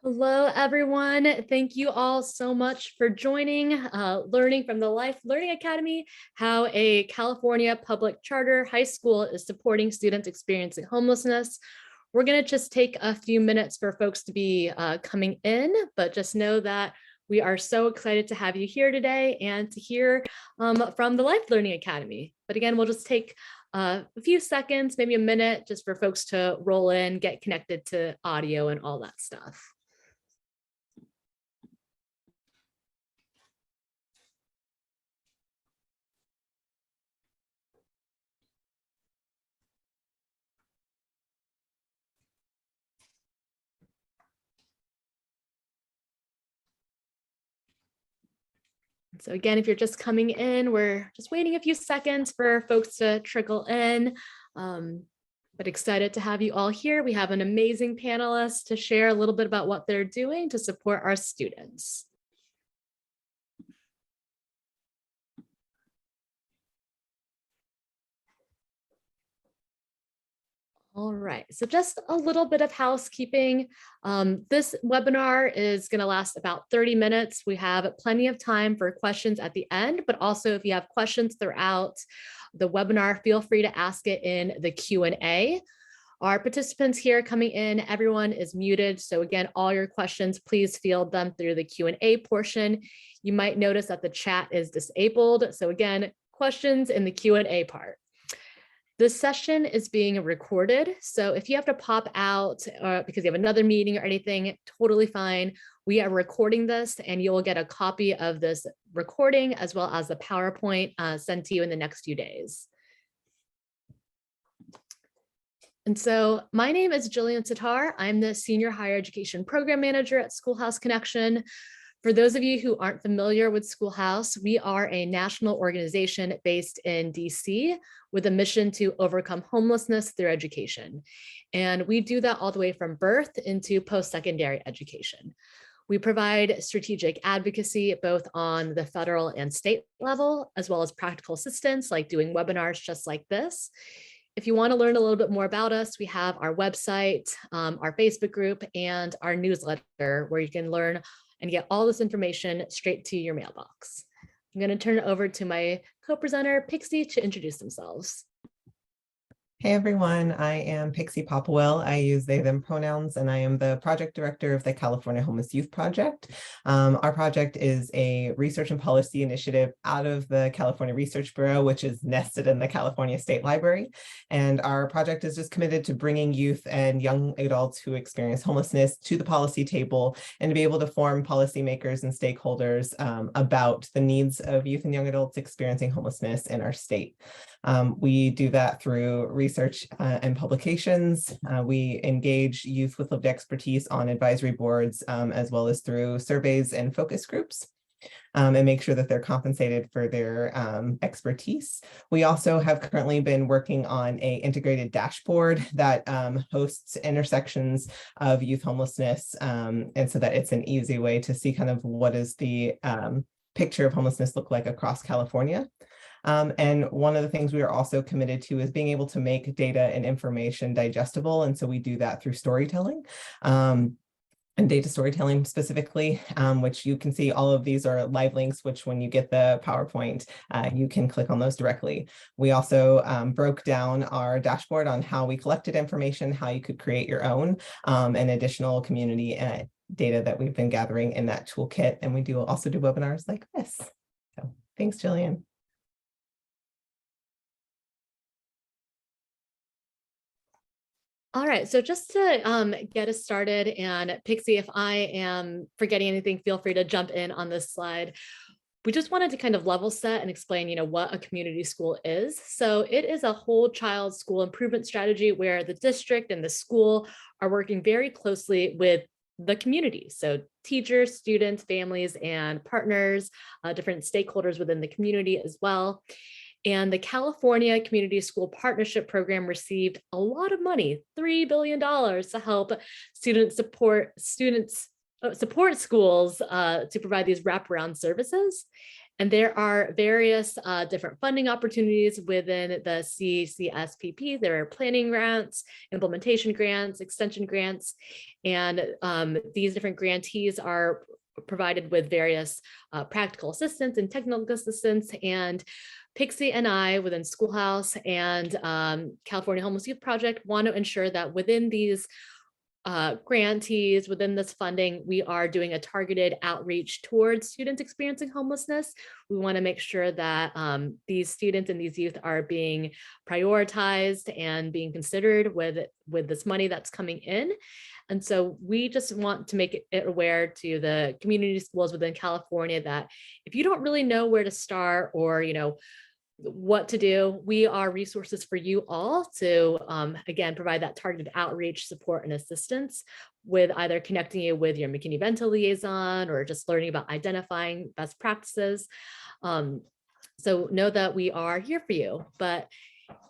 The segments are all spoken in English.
Hello, everyone. Thank you all so much for joining, learning from the Life Learning Academy, how a California public charter high school is supporting students experiencing homelessness. We're going to just take a few minutes for folks to be coming in, but just know that we are so excited to have you here today and to hear from the Life Learning Academy. But again, we'll just take a few seconds, maybe a minute, just for folks to roll in, get connected to audio and all that stuff. So again, if you're just coming in, we're just waiting a few seconds for folks to trickle in, but excited to have you all here. We have an amazing panelist to share a little bit about what they're doing to support our students. All right, so just a little bit of housekeeping. This webinar is going to last about 30 minutes. We have plenty of time for questions at the end, but also if you have questions throughout the webinar, feel free to ask it in the Q&A. Our participants here coming in, everyone is muted. So again, all your questions, please field them through the Q&A portion. You might notice that the chat is disabled. So again, questions in the Q&A part. This session is being recorded, so if you have to pop out because you have another meeting or anything, totally fine. We are recording this and you will get a copy of this recording as well as the PowerPoint sent to you in the next few days. And so my name is Jillian Sitar. I'm the Senior Higher Education Program Manager at Schoolhouse Connection. For those of you who aren't familiar with Schoolhouse, we are a national organization based in DC with a mission to overcome homelessness through education. And we do that all the way from birth into post-secondary education. We provide strategic advocacy both on the federal and state level, as well as practical assistance like doing webinars just like this. If you want to learn a little bit more about us, we have our website, our Facebook group, and our newsletter where you can learn and get all this information straight to your mailbox. I'm going to turn it over to my co-presenter, Pixie, to introduce themselves. Hey everyone, I am Pixie Popwell. I use they, them pronouns, and I am the project director of the California Homeless Youth Project. Our project is a research and policy initiative out of the California Research Bureau, which is nested in the California State Library. And our project is just committed to bringing youth and young adults who experience homelessness to the policy table and to be able to form policymakers and stakeholders about the needs of youth and young adults experiencing homelessness in our state. We do that through research and publications. We engage youth with lived expertise on advisory boards, as well as through surveys and focus groups, and make sure that they're compensated for their expertise. We also have currently been working on an integrated dashboard that hosts intersections of youth homelessness, and so that it's an easy way to see kind of what does the picture of homelessness look like across California. And one of the things we are also committed to is being able to make data and information digestible. And so we do that through storytelling. And data storytelling specifically, which you can see all of these are live links, which when you get the PowerPoint, you can click on those directly. We also broke down our dashboard on how we collected information, how you could create your own, and additional community data that we've been gathering in that toolkit. And we do also do webinars like this. So thanks, Jillian. All right, so just to get us started, and Pixie, if I am forgetting anything, feel free to jump in on this slide. We just wanted to kind of level set and explain, what a community school is. So it is a whole child school improvement strategy where the district and the school are working very closely with the community. So teachers, students, families, and partners, different stakeholders within the community as well. And the California Community School Partnership Program received a lot of money, $3 billion, to help support schools to provide these wraparound services. And there are various different funding opportunities within the CCSPP. There are planning grants, implementation grants, extension grants, and these different grantees are provided with various practical assistance and technical assistance. And Pixie and I within Schoolhouse and California Homeless Youth Project want to ensure that within these grantees, within this funding, we are doing a targeted outreach towards students experiencing homelessness. We want to make sure that these students and these youth are being prioritized and being considered with this money that's coming in. And so we just want to make it aware to the community schools within California that if you don't really know where to start or, what to do, we are resources for you all to, again, provide that targeted outreach, support, and assistance with either connecting you with your McKinney-Vento liaison or just learning about identifying best practices. So know that we are here for you. But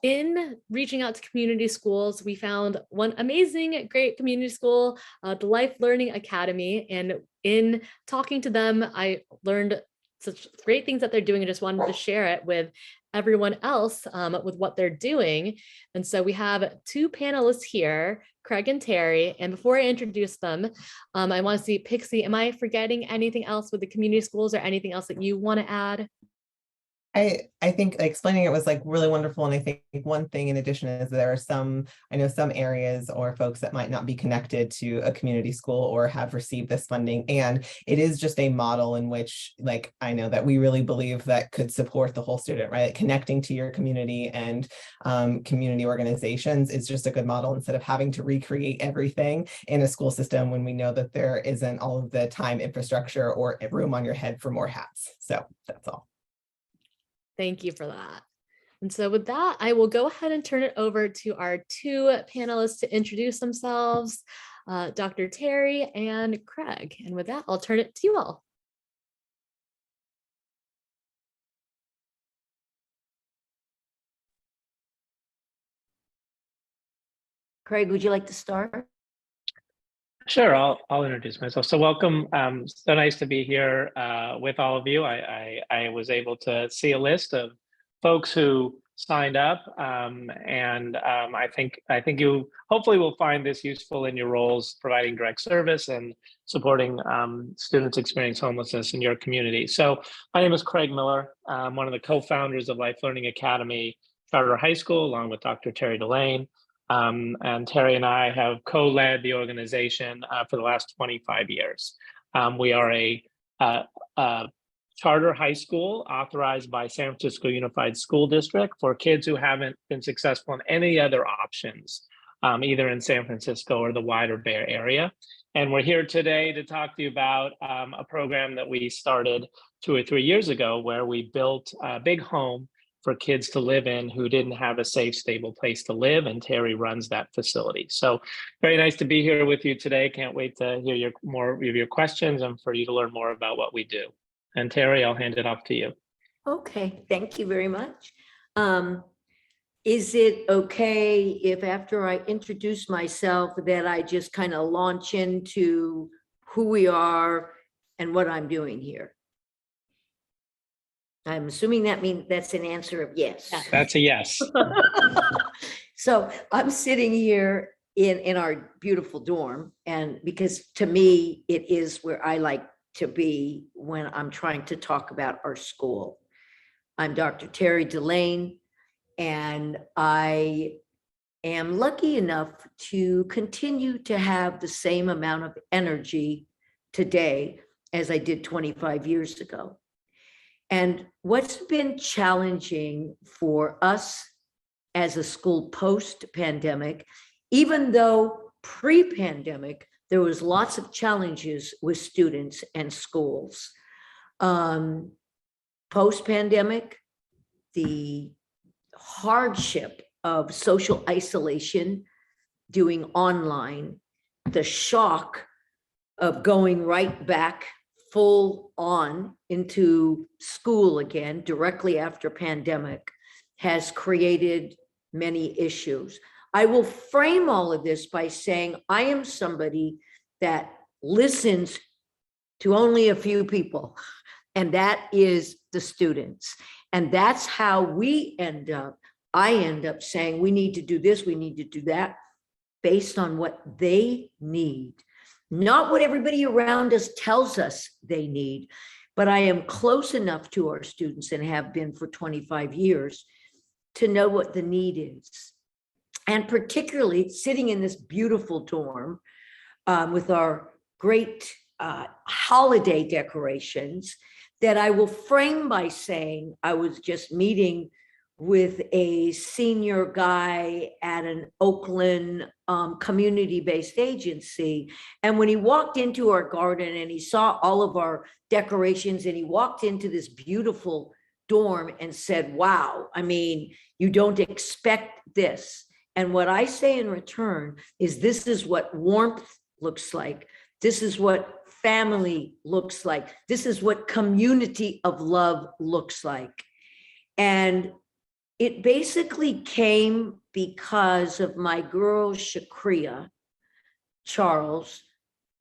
in reaching out to community schools, we found one amazing, great community school, the Life Learning Academy. And in talking to them, I learned such great things that they're doing and just wanted to share it with everyone else with what they're doing. And so we have two panelists here, Craig and Terry. And before I introduce them, I want to see, Pixie, am I forgetting anything else with the community schools or anything else that you want to add? I think explaining it was like really wonderful. And I think one thing in addition is there are I know some areas or folks that might not be connected to a community school or have received this funding. And it is just a model in which, like, I know that we really believe that could support the whole student, right? Connecting to your community and community organizations is just a good model instead of having to recreate everything in a school system when we know that there isn't all of the time, infrastructure, or room on your head for more hats. So that's all. Thank you for that. And so with that, I will go ahead and turn it over to our two panelists to introduce themselves, Dr. Terry and Craig. And with that, I'll turn it to you all. Craig, would you like to start? Sure, I'll introduce myself. So welcome. So nice to be here with all of you. I was able to see a list of folks who signed up, and I think you hopefully will find this useful in your roles, providing direct service and supporting students experiencing homelessness in your community. So my name is Craig Miller. I'm one of the co-founders of Life Learning Academy Charter High School, along with Dr. Terry Delane. And Terry and I have co-led the organization for the last 25 years. We are a charter high school authorized by San Francisco Unified School District for kids who haven't been successful in any other options, either in San Francisco or the wider Bay Area. And we're here today to talk to you about a program that we started 2 or 3 years ago, where we built a big home for kids to live in who didn't have a safe, stable place to live, and Terry runs that facility. So very nice to be here with you today. Can't wait to hear more of your questions and for you to learn more about what we do. And Terry, I'll hand it off to you. Okay, thank you very much. Is it okay if after I introduce myself that I just kind of launch into who we are and what I'm doing here? I'm assuming that's an answer of yes. That's a yes. So I'm sitting here in our beautiful dorm, and because to me, it is where I like to be when I'm trying to talk about our school. I'm Dr. Terry Delane, and I am lucky enough to continue to have the same amount of energy today as I did 25 years ago. And what's been challenging for us as a school post-pandemic, even though pre-pandemic, there was lots of challenges with students and schools. Post-pandemic, the hardship of social isolation, doing online, the shock of going right back full on into school again directly after pandemic has created many issues. I will frame all of this by saying I am somebody that listens to only a few people, and that is the students. And that's how I end up saying, we need to do this, we need to do that, based on what they need, not what everybody around us tells us they need. But I am close enough to our students, and have been for 25 years, to know what the need is. And particularly sitting in this beautiful dorm with our great holiday decorations, that I will frame by saying, I was just meeting with a senior guy at an Oakland community-based agency. And when he walked into our garden and he saw all of our decorations, and he walked into this beautiful dorm and said, wow, I mean, you don't expect this. And what I say in return is, this is what warmth looks like. This is what family looks like. This is what community of love looks like. And it basically came because of my girl, Shakria Charles,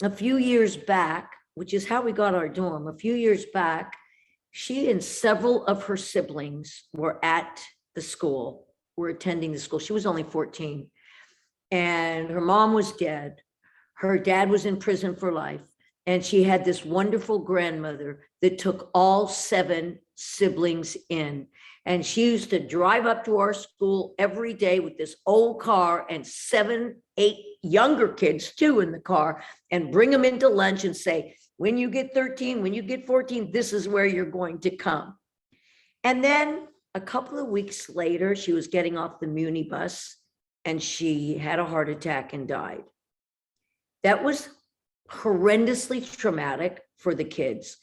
a few years back, which is how we got our dorm. A few years back, she and several of her siblings were at the school, were attending the school. She was only 14, and her mom was dead. Her dad was in prison for life. And she had this wonderful grandmother that took all 7 siblings in. And she used to drive up to our school every day with this old car, and 7, 8 younger kids too in the car, and bring them into lunch and say, when you get 13, when you get 14, this is where you're going to come. And then a couple of weeks later, she was getting off the Muni bus and she had a heart attack and died. That was horrendously traumatic for the kids.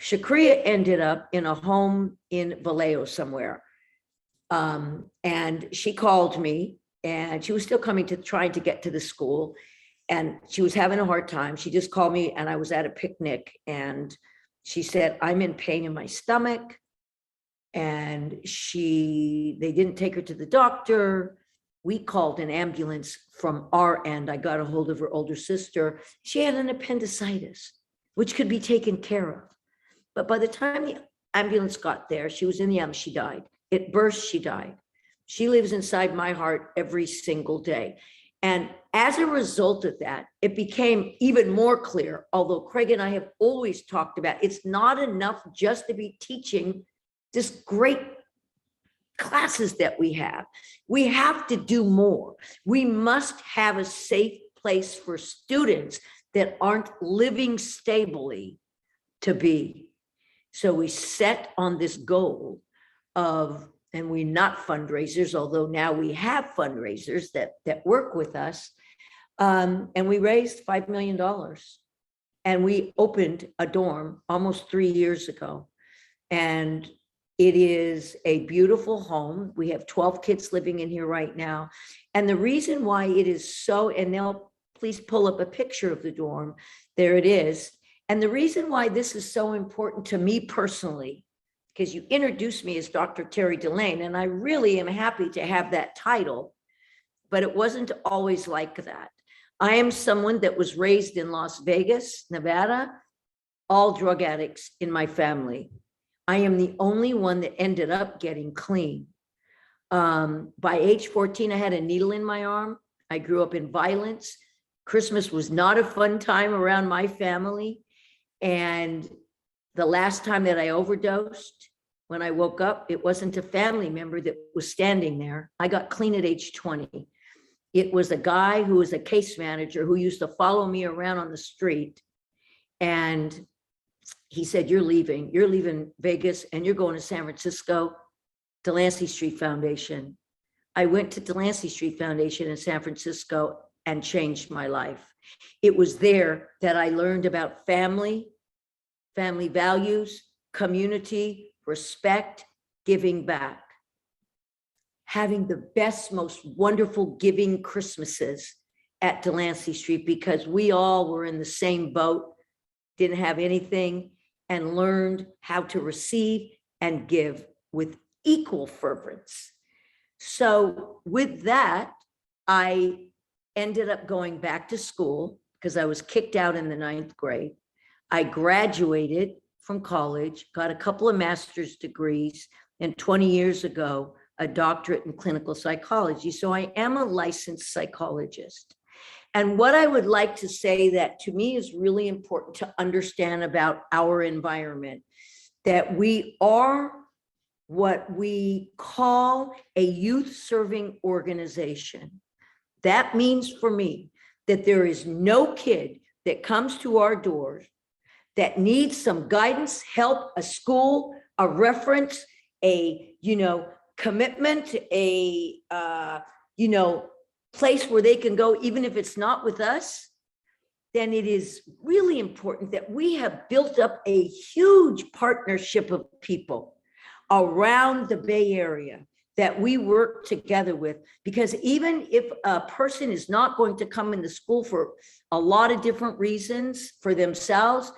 Shakria ended up in a home in Vallejo somewhere. And she called me, and she was still trying to get to the school, and she was having a hard time. She just called me, and I was at a picnic, and she said, I'm in pain in my stomach. And they didn't take her to the doctor. We called an ambulance from our end. I got a hold of her older sister. She had an appendicitis, which could be taken care of. But by the time the ambulance got there, she was in the ambulance, she died. It burst, she died. She lives inside my heart every single day. And as a result of that, it became even more clear, although Craig and I have always talked about, it's not enough just to be teaching this great classes that we have. We have to do more. We must have a safe place for students that aren't living stably to be. So we set on this goal of, and we're not fundraisers, although now we have fundraisers that work with us. And we raised $5 million. And we opened a dorm almost 3 years ago. And it is a beautiful home. We have 12 kids living in here right now. And the reason why it is so, and they'll please pull up a picture of the dorm. There it is. And the reason why this is so important to me personally, because you introduced me as Dr. Terry Delane, and I really am happy to have that title, but it wasn't always like that. I am someone that was raised in Las Vegas, Nevada, all drug addicts in my family. I am the only one that ended up getting clean. By age 14, I had a needle in my arm. I grew up in violence. Christmas was not a fun time around my family. And the last time that I overdosed, when I woke up, it wasn't a family member that was standing there. I got clean at age 20. It was a guy who was a case manager who used to follow me around on the street. And he said, you're leaving Vegas and you're going to San Francisco, Delancey Street Foundation. I went to Delancey Street Foundation in San Francisco and changed my life. It was there that I learned about family values, community, respect, giving back. Having the best, most wonderful giving Christmases at Delancey Street, because we all were in the same boat, didn't have anything, and learned how to receive and give with equal fervence. So with that, I ended up going back to school because I was kicked out in the 9th grade. I graduated from college, got a couple of master's degrees, and 20 years ago, a doctorate in clinical psychology. So I am a licensed psychologist. And what I would like to say that to me is really important to understand about our environment, that we are what we call a youth serving organization. That means for me that there is no kid that comes to our doors that needs some guidance, help, a school, a reference, a, commitment, a, place where they can go, even if it's not with us, then it is really important that we have built up a huge partnership of people around the Bay Area that we work together with, because even if a person is not going to come into school for a lot of different reasons for themselves,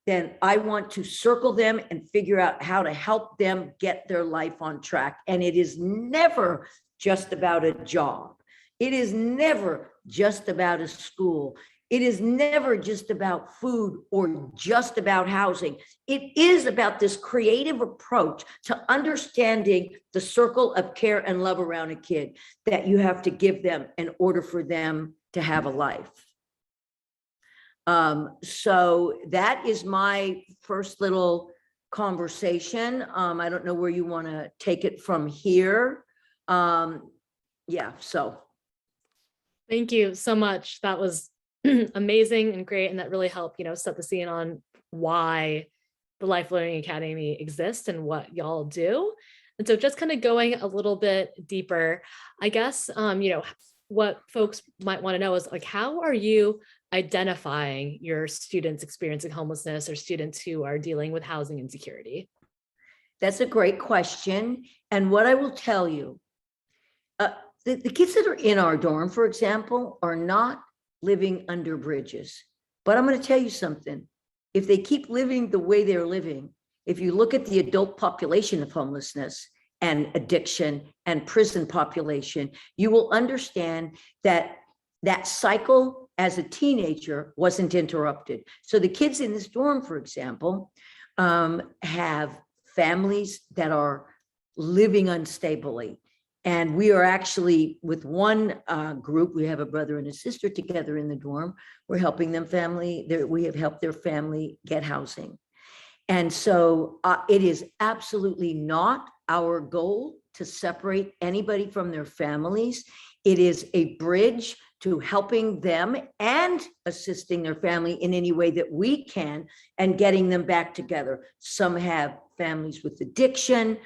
then I want to circle them and figure out how to help them get their life on track. And it is never just about a job. It is never just about a school. It is never just about food or just about housing. It is about this creative approach to understanding the circle of care and love around a kid that you have to give them in order for them to have a life. So that is my first little conversation. I don't know where you want to take it from here. Yeah, so. Thank you so much. That was amazing and great. And that really helped, set the scene on why the Life Learning Academy exists and what y'all do. And so just kind of going a little bit deeper, I guess, what folks might want to know is like, how are you identifying your students experiencing homelessness or students who are dealing with housing insecurity? That's a great question. And what I will tell you, the kids that are in our dorm, for example, are not living under bridges. But I'm going to tell you something. If they keep living the way they're living, if you look at the adult population of homelessness and addiction and prison population, you will understand that that cycle as a teenager wasn't interrupted. So the kids in this dorm, for example, have families that are living unstably. And we are actually with one group, we have a brother and a sister together in the dorm. We're helping them we have helped their family get housing. And so it is absolutely not our goal to separate anybody from their families. It is a bridge to helping them and assisting their family in any way that we can and getting them back together. Some have families with addiction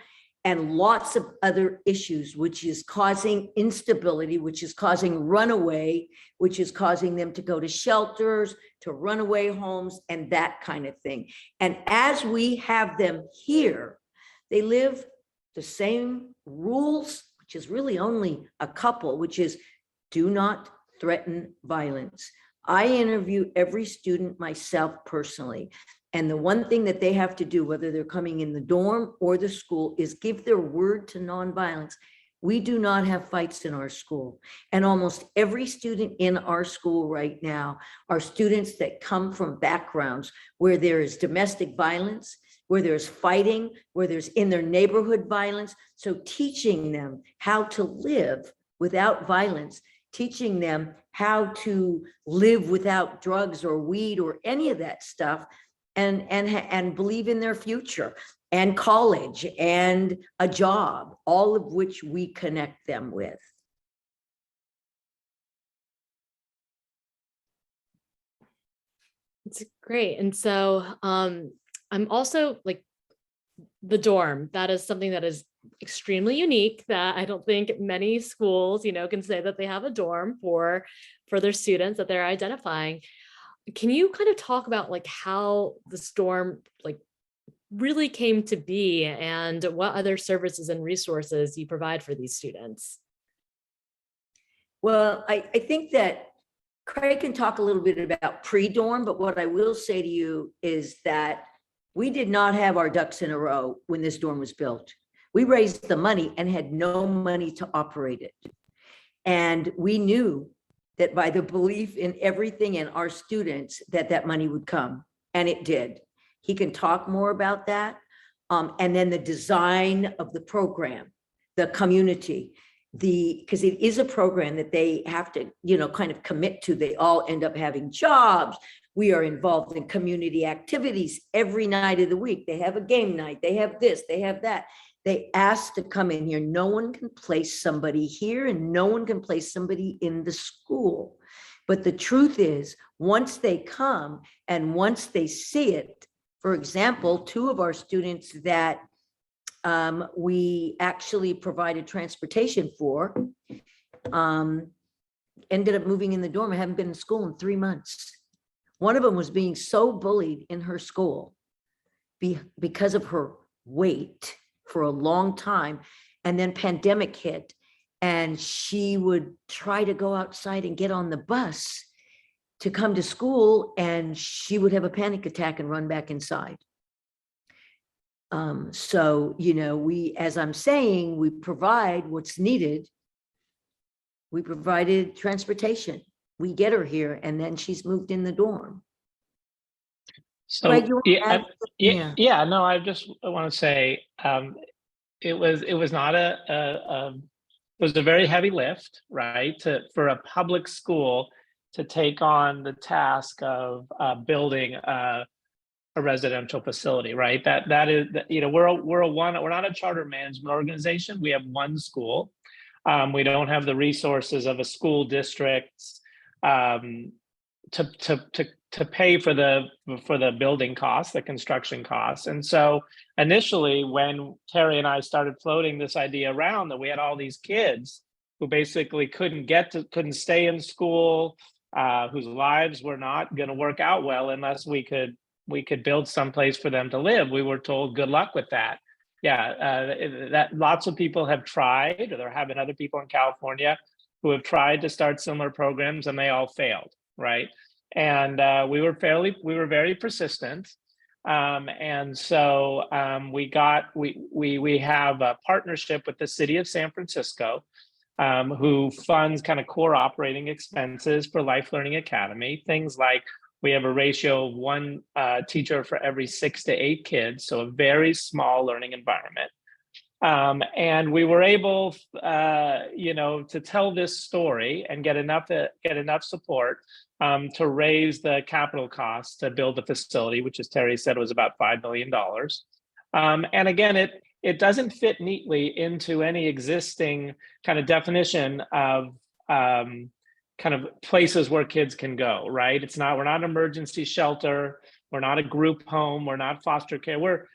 and lots of other issues, which is causing instability, which is causing runaway, which is causing them to go to shelters, to runaway homes, and that kind of thing. And as we have them here, they live the same rules, which is really only a couple, which is do not threaten violence. I interview every student myself personally. And the one thing that they have to do, whether they're coming in the dorm or the school, is give their word to nonviolence. We do not have fights in our school. And almost every student in our school right now are students that come from backgrounds where there is domestic violence, where there's fighting, where there's in their neighborhood violence. So teaching them how to live without violence, teaching them how to live without drugs or weed or any of that stuff, and believe in their future and college and a job, all of which we connect them with. It's great. And so I'm also like the dorm. That is something that is extremely unique that I don't think many schools, can say that they have a dorm for their students that they're identifying. Can you kind of talk about like how the dorm like really came to be and what other services and resources you provide for these students? Well, I think that Craig can talk a little bit about pre-dorm, but what I will say to you is that we did not have our ducks in a row when this dorm was built. We raised the money and had no money to operate it. And we knew that by the belief in everything and our students, that money would come, and it did. He can talk more about that. And then the design of the program, the community, because it is a program that they have to, kind of commit to. They all end up having jobs. We are involved in community activities every night of the week. They have a game night. They have this, they have that. They ask to come in here. No one can place somebody here and no one can place somebody in the school. But the truth is, once they come and once they see it, for example, 2 of our students that we actually provided transportation for ended up moving in the dorm. I haven't been in school in 3 months. One of them was being so bullied in her school because of her weight for a long time. And then pandemic hit and she would try to go outside and get on the bus to come to school and she would have a panic attack and run back inside. So, we, as I'm saying, we provide what's needed. We provided transportation. We get her here and then she's moved in the dorm. So Greg, you want to add something? yeah, no, I just want to say it was not it was a very heavy lift, right? For a public school to take on the task of building a residential facility, right? That is, we're not a charter management organization. We have one school. We don't have the resources of a school district to pay for the building costs, the construction costs. And so initially, when Terry and I started floating this idea around that we had all these kids who basically couldn't stay in school, whose lives were not going to work out well unless we could build someplace for them to live, we were told, good luck with that. That lots of people have tried, or there have been other people in California who have tried to start similar programs and they all failed, right? And we were very persistent. And so we have a partnership with the city of San Francisco, who funds kind of core operating expenses for Life Learning Academy. Things like we have a ratio of 1 teacher for every 6 to 8 kids, so a very small learning environment. And we were able, to tell this story and get enough support to raise the capital costs to build the facility, which, as Terry said, was about $5 million. And again, it doesn't fit neatly into any existing kind of definition of kind of places where kids can go, right? We're not an emergency shelter, we're not a group home, we're not foster care.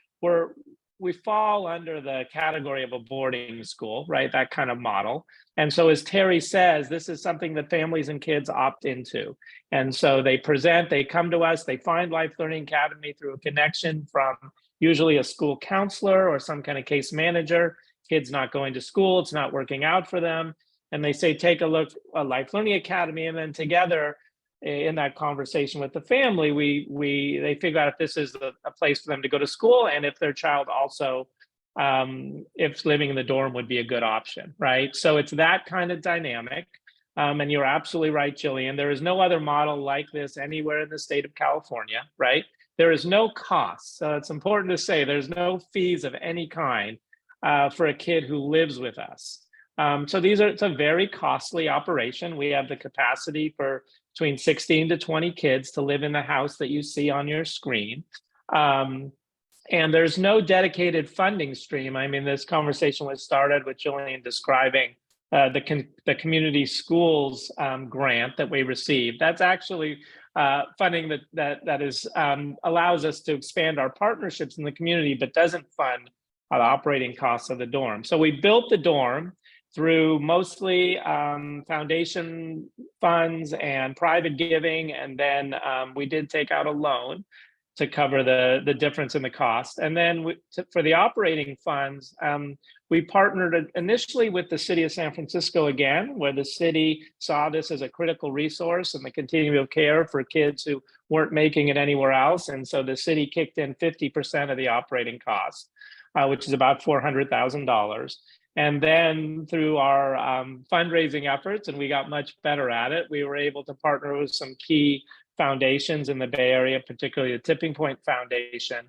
We fall under the category of a boarding school, right? That kind of model. And so, as Terry says, this is something that families and kids opt into. And so they come to us, they find Life Learning Academy through a connection from usually a school counselor or some kind of case manager. Kid's not going to school, it's not working out for them. And they say, take a look at Life Learning Academy. And then together in that conversation with the family, they figure out if this is a place for them to go to school and if their child also, if living in the dorm would be a good option, right? So it's that kind of dynamic. And you're absolutely right, Jillian. There is no other model like this anywhere in the state of California, right? There is no cost. So it's important to say there's no fees of any kind for a kid who lives with us. So it's a very costly operation. We have the capacity for between 16 to 20 kids to live in the house that you see on your screen. And there's no dedicated funding stream. I mean, this conversation was started with Jillian describing the community schools grant that we received. That's actually funding that is allows us to expand our partnerships in the community, but doesn't fund the operating costs of the dorm. So we built the dorm through mostly foundation funds and private giving. And then we did take out a loan to cover the difference in the cost. And then for the operating funds, we partnered initially with the city of San Francisco again, where the city saw this as a critical resource and the continuum of care for kids who weren't making it anywhere else. And so the city kicked in 50% of the operating costs, which is about $400,000. And then through our fundraising efforts, and we got much better at it, we were able to partner with some key foundations in the Bay Area, particularly the Tipping Point Foundation,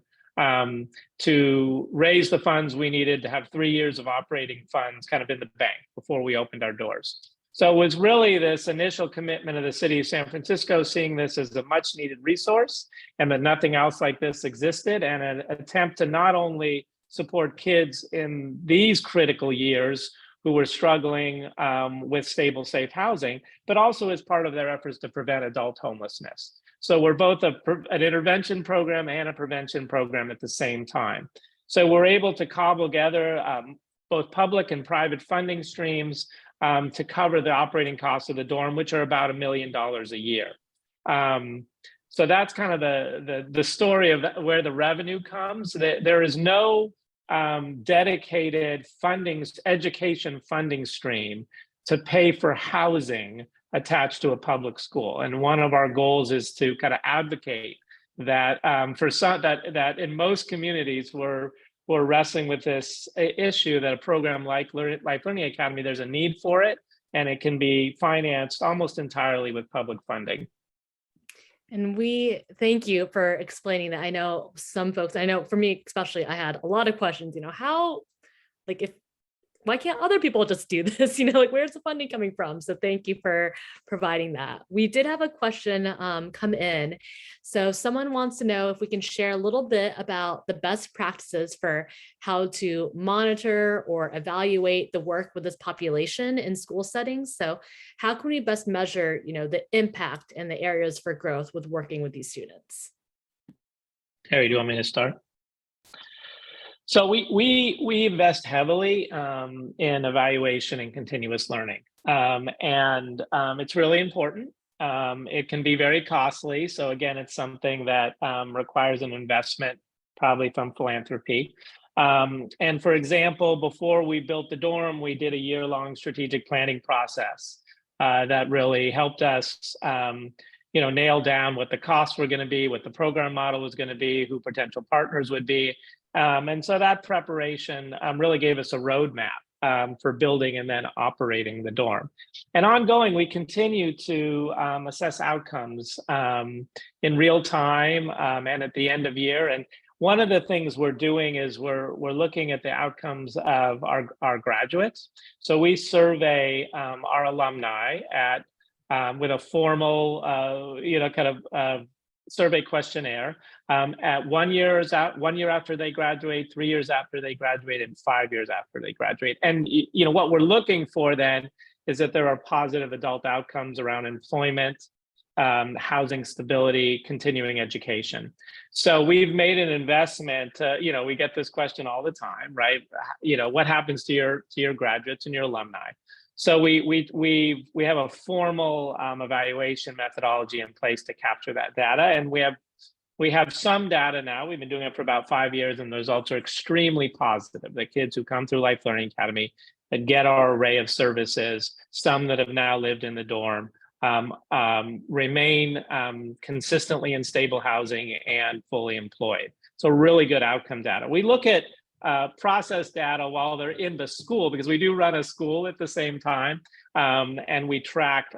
to raise the funds we needed to have 3 years of operating funds kind of in the bank before we opened our doors. So it was really this initial commitment of the city of San Francisco, seeing this as a much needed resource and that nothing else like this existed, and an attempt to not only support kids in these critical years who were struggling with stable, safe housing, but also as part of their efforts to prevent adult homelessness. So we're both an intervention program and a prevention program at the same time. So we're able to cobble together both public and private funding streams to cover the operating costs of the dorm, which are about $1 million a year. So that's kind of the story of where the revenue comes. There is no dedicated education funding stream to pay for housing attached to a public school. And one of our goals is to kind of advocate that that in most communities we're wrestling with this issue, that a program like Life Learning Academy, there's a need for it, and it can be financed almost entirely with public funding. And we thank you for explaining that. I know some folks, I know for me especially, I had a lot of questions, how, why can't other people just do this? Where's the funding coming from? So thank you for providing that. We did have a question come in. So someone wants to know if we can share a little bit about the best practices for how to monitor or evaluate the work with this population in school settings. So how can we best measure, the impact and the areas for growth with working with these students? Terry, do you want me to start? So we invest heavily in evaluation and continuous learning, and it's really important. It can be very costly. So again, it's something that requires an investment, probably from philanthropy. And for example, before we built the dorm, we did a year-long strategic planning process that really helped us nail down what the costs were going to be, what the program model was going to be, who potential partners would be. And so that preparation really gave us a roadmap for building and then operating the dorm. And ongoing, we continue to assess outcomes in real time and at the end of year. And one of the things we're doing is we're looking at the outcomes of our graduates. So we survey our alumni with a formal, survey questionnaire at 1 year after they graduate, 3 years after they graduate, and 5 years after they graduate. And what we're looking for then is that there are positive adult outcomes around employment, housing stability, continuing education. So we've made an investment. We get this question all the time, right? What happens to your graduates and your alumni? So we have a formal evaluation methodology in place to capture that data, and we have some data now. We've been doing it for about 5 years, and the results are extremely positive. The kids who come through Life Learning Academy that get our array of services, some that have now lived in the dorm, remain consistently in stable housing and fully employed. So really good outcome data. We look at process data while they're in the school, because we do run a school at the same time, and we track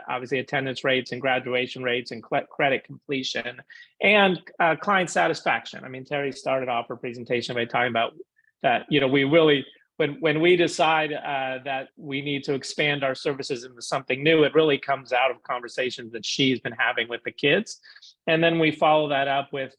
obviously attendance rates and graduation rates and credit completion and client satisfaction. I mean, Terry started off her presentation by talking about that, we really, when we decide that we need to expand our services into something new, it really comes out of conversations that she's been having with the kids. And then we follow that up with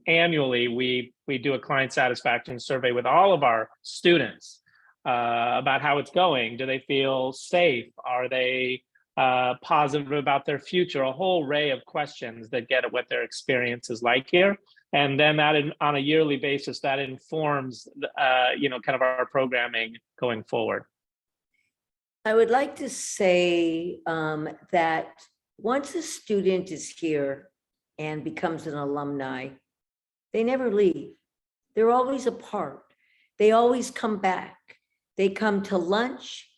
annually, we do a client satisfaction survey with all of our students about how it's going. Do they feel safe? Are they positive about their future? A whole array of questions that get at what their experience is like here. And then that on a yearly basis, that informs, kind of our programming going forward. I would like to say that once a student is here and becomes an alumni, they never leave. They're always a part. They always come back. They come to lunch.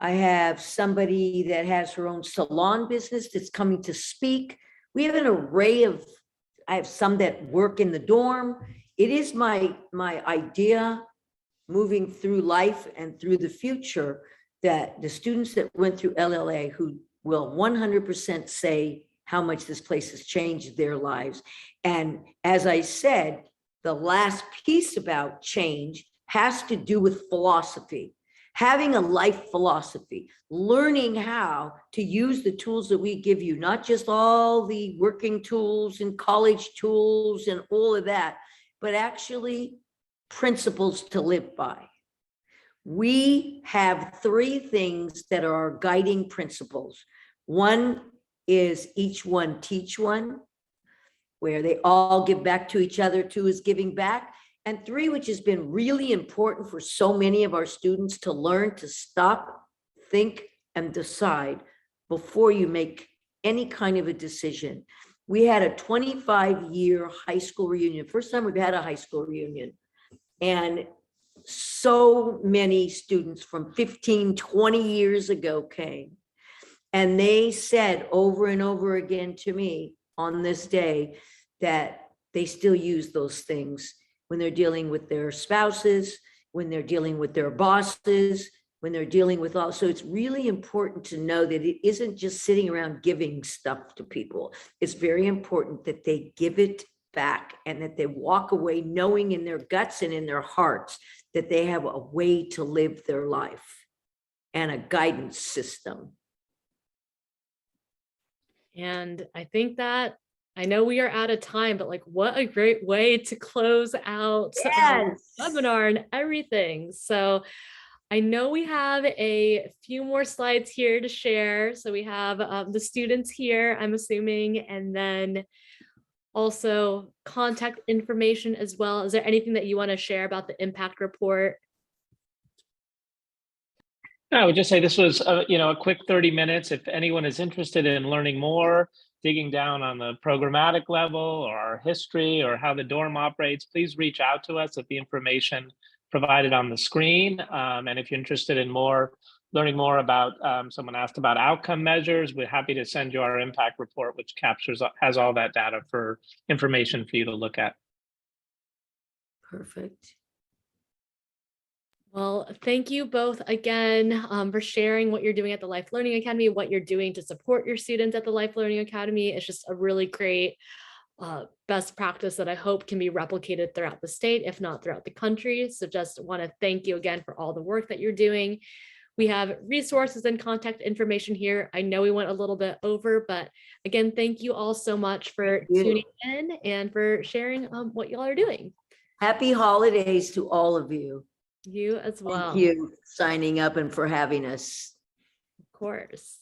I have somebody that has her own salon business that's coming to speak. We have an array of, I have some that work in the dorm. It is my idea moving through life and through the future, that the students that went through LLA who will 100% say how much this place has changed their lives. And as I said, the last piece about change has to do with philosophy. Having a life philosophy, learning how to use the tools that we give you, not just all the working tools and college tools and all of that, but actually principles to live by. We have 3 things that are our guiding principles. One is each one teach one, where they all give back to each other. 2 is giving back. And 3, which has been really important for so many of our students to learn to stop, think, and decide before you make any kind of a decision. We had a 25-year high school reunion, first time we've had a high school reunion. And so many students from 15, 20 years ago came. And they said over and over again to me on this day that they still use those things when they're dealing with their spouses, when they're dealing with their bosses, when they're dealing with all. So it's really important to know that it isn't just sitting around giving stuff to people. It's very important that they give it back and that they walk away knowing in their guts and in their hearts that they have a way to live their life and a guidance system. And I think that, I know we are out of time, but like, what a great way to close out Yes. webinar and everything. So I know we have a few more slides here to share. So we have the students here, I'm assuming, and then also contact information as well. Is there anything that you want to share about the impact report? I would just say this was a quick 30 minutes. If anyone is interested in learning more, digging down on the programmatic level or our history or how the dorm operates, please reach out to us at the information provided on the screen. And if you're interested in learning more about, someone asked about outcome measures, we're happy to send you our impact report, which has all that data for information for you to look at. Perfect. Well, thank you both again for sharing what you're doing at the Life Learning Academy, what you're doing to support your students at the Life Learning Academy. It's just a really great best practice that I hope can be replicated throughout the state, if not throughout the country. So just want to thank you again for all the work that you're doing. We have resources and contact information here. I know we went a little bit over, but again, thank you all so much for tuning in and for sharing what y'all are doing. Happy holidays to all of you. You as well. Thank you for signing up and for having us. Of course.